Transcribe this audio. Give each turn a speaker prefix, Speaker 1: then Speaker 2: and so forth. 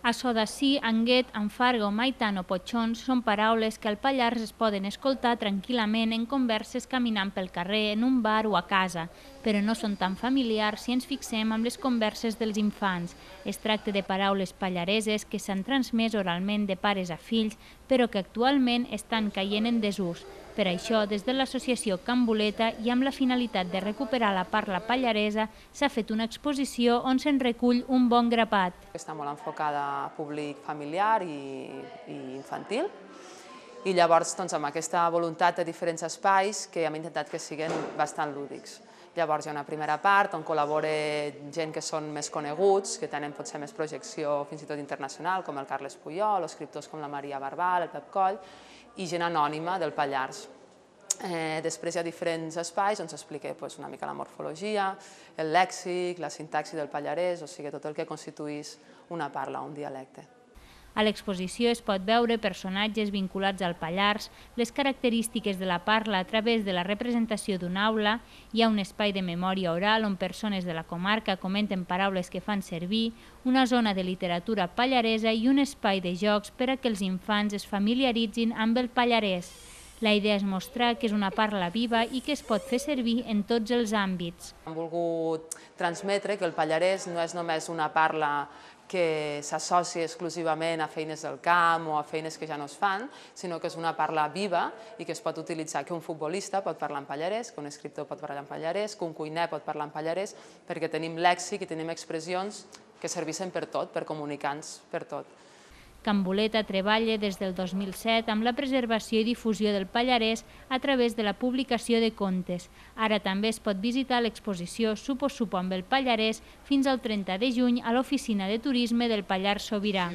Speaker 1: Assodací, anguet, enfarga o maitan o potxons són paraules que al Pallars es poden escoltar tranquil·lament en converses caminant pel carrer, en un bar o a casa, però no són tan familiars si ens fixem amb les converses dels infants. Es tracta de paraules pallareses que s'han transmès oralment de pares a fills, però que actualment estan caient en desús. Per això, des de l'associació Can Boleta i amb la finalitat de recuperar la parla pallaresa, s'ha fet una exposició on se'n recull un bon grapat.
Speaker 2: Està molt enfocada a públic familiar i infantil. I llavors, amb aquesta voluntat de diferents espais que hem intentat que siguin bastant lúdics. Llavors hi ha una primera part on col·labora gent que són més coneguts, que tenen potser més projecció fins i tot internacional, com el Carles Puyol, o escriptors com la Maria Barbal, el Pep Coll, i gent anònima del Pallars. Després hi ha diferents espais on s'explica una mica la morfologia, el lèxic, la sintaxi del pallarès, o sigui, tot el que constituís una parla, un dialecte.
Speaker 1: A l'exposició es pot veure personatges vinculats al Pallars, les característiques de la parla a través de la representació d'una aula, hi ha un espai de memòria oral on persones de la comarca comenten paraules que fan servir, una zona de literatura pallaresa i un espai de jocs per a que els infants es familiaritzin amb el pallarès. La idea és mostrar que és una parla viva i que es pot fer servir en tots els àmbits.
Speaker 2: Hem volgut transmetre que el pallarès no és només una parla que s'associa exclusivament a feines del camp o a feines que ja no es fan, sinó que és una parla viva i que es pot utilitzar, que un futbolista pot parlar en pallarès, que un escriptor pot parlar en pallarès, que un cuiner pot parlar en pallarès, perquè tenim lèxic i tenim expressions que serveixen per tot, per comunicar-nos per tot.
Speaker 1: Can Boleta treballa des del 2007 amb la preservació i difusió del pallarès a través de la publicació de contes. Ara també es pot visitar l'exposició Supo amb el Pallarès fins al 30 de juny a l'Oficina de Turisme del Pallars Sobirà.